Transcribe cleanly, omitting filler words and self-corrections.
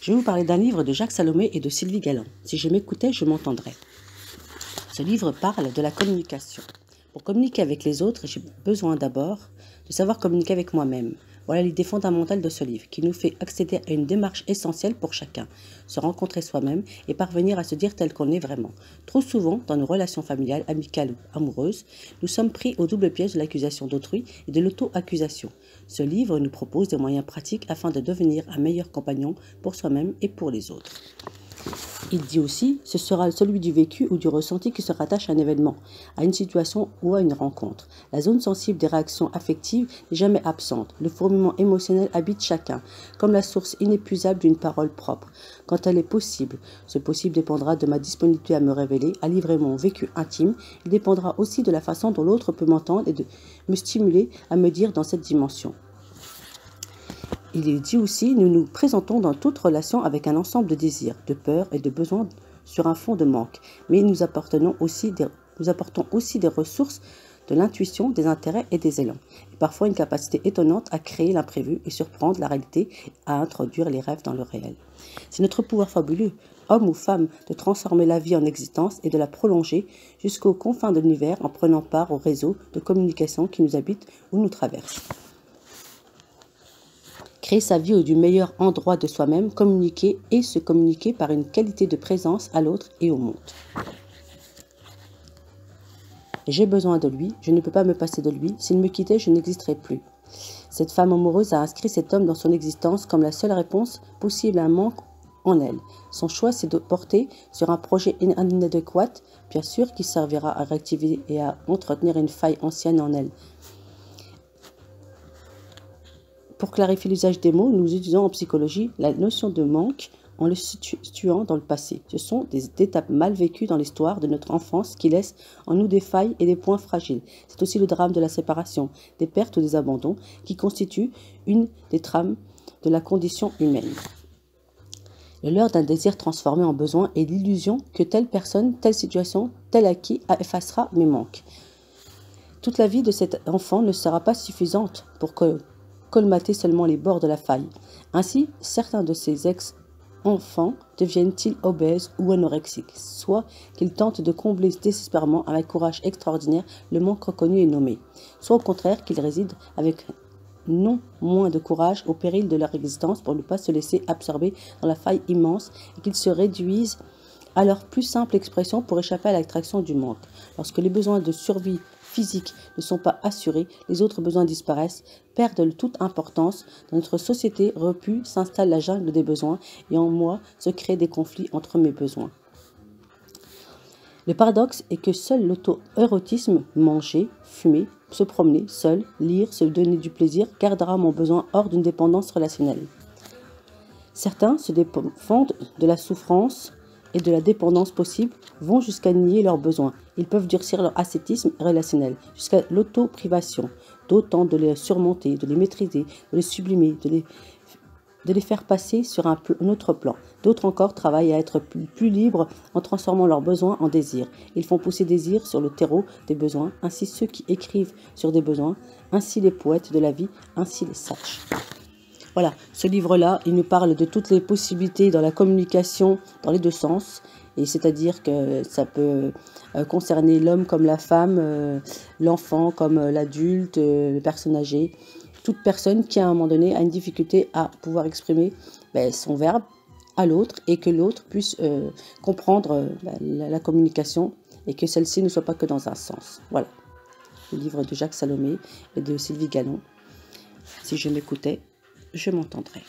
Je vais vous parler d'un livre de Jacques Salomé et de Sylvie Galland. Si je m'écoutais, je m'entendrais. Ce livre parle de la communication. Pour communiquer avec les autres, j'ai besoin d'abord de savoir communiquer avec moi-même. Voilà l'idée fondamentale de ce livre, qui nous fait accéder à une démarche essentielle pour chacun, se rencontrer soi-même et parvenir à se dire tel qu'on est vraiment. Trop souvent, dans nos relations familiales, amicales ou amoureuses, nous sommes pris au double piège de l'accusation d'autrui et de l'auto-accusation. Ce livre nous propose des moyens pratiques afin de devenir un meilleur compagnon pour soi-même et pour les autres. Il dit aussi, ce sera celui du vécu ou du ressenti qui se rattache à un événement, à une situation ou à une rencontre. La zone sensible des réactions affectives n'est jamais absente. Le fourmillement émotionnel habite chacun, comme la source inépuisable d'une parole propre. Quand elle est possible, ce possible dépendra de ma disponibilité à me révéler, à livrer mon vécu intime. Il dépendra aussi de la façon dont l'autre peut m'entendre et de me stimuler à me dire dans cette dimension. Il dit aussi, nous nous présentons dans toute relation avec un ensemble de désirs, de peurs et de besoins sur un fond de manque. Mais nous apportons aussi des ressources, de l'intuition, des intérêts et des élans. Et parfois une capacité étonnante à créer l'imprévu et surprendre la réalité, à introduire les rêves dans le réel. C'est notre pouvoir fabuleux, homme ou femme, de transformer la vie en existence et de la prolonger jusqu'aux confins de l'univers en prenant part au réseau de communication qui nous habite ou nous traverse. Créer sa vie du meilleur endroit de soi-même, communiquer et se communiquer par une qualité de présence à l'autre et au monde. J'ai besoin de lui, je ne peux pas me passer de lui, s'il me quittait, je n'existerais plus. Cette femme amoureuse a inscrit cet homme dans son existence comme la seule réponse possible à un manque en elle. Son choix, c'est de porter sur un projet inadéquat, bien sûr, qui servira à réactiver et à entretenir une faille ancienne en elle. Pour clarifier l'usage des mots, nous utilisons en psychologie la notion de manque en le situant dans le passé. Ce sont des étapes mal vécues dans l'histoire de notre enfance qui laissent en nous des failles et des points fragiles. C'est aussi le drame de la séparation, des pertes ou des abandons qui constituent une des trames de la condition humaine. Le leurre d'un désir transformé en besoin est l'illusion que telle personne, telle situation, tel acquis effacera mes manques. Toute la vie de cet enfant ne sera pas suffisante pour colmater seulement les bords de la faille. Ainsi, certains de ces ex-enfants deviennent-ils obèses ou anorexiques, soit qu'ils tentent de combler désespérément avec courage extraordinaire le manque reconnu et nommé, soit au contraire qu'ils résident avec non moins de courage au péril de leur existence pour ne pas se laisser absorber dans la faille immense et qu'ils se réduisent à leur plus simple expression pour échapper à l'attraction du manque. Lorsque les besoins de survie physiques ne sont pas assurés, les autres besoins disparaissent, perdent toute importance. Dans notre société repue s'installe la jungle des besoins et en moi se créent des conflits entre mes besoins. Le paradoxe est que seul l'auto-érotisme, manger, fumer, se promener, seul, lire, se donner du plaisir, gardera mon besoin hors d'une dépendance relationnelle. Certains se défendent de la souffrance et de la dépendance possible, vont jusqu'à nier leurs besoins. Ils peuvent durcir leur ascétisme relationnel, jusqu'à l'auto-privation. D'autres tentent de les surmonter, de les maîtriser, de les sublimer, de les faire passer sur un autre plan. D'autres encore travaillent à être plus libres en transformant leurs besoins en désirs. Ils font pousser désirs sur le terreau des besoins, ainsi ceux qui écrivent sur des besoins, ainsi les poètes de la vie, ainsi les sages. Voilà, ce livre-là, il nous parle de toutes les possibilités dans la communication dans les deux sens. Et c'est-à-dire que ça peut concerner l'homme comme la femme, l'enfant comme l'adulte, le personne âgée. Toute personne qui à un moment donné a une difficulté à pouvoir exprimer son verbe à l'autre et que l'autre puisse comprendre la communication et que celle-ci ne soit pas que dans un sens. Voilà, le livre de Jacques Salomé et de Sylvie Galland. Si je m'écoutais, je m'entendrais.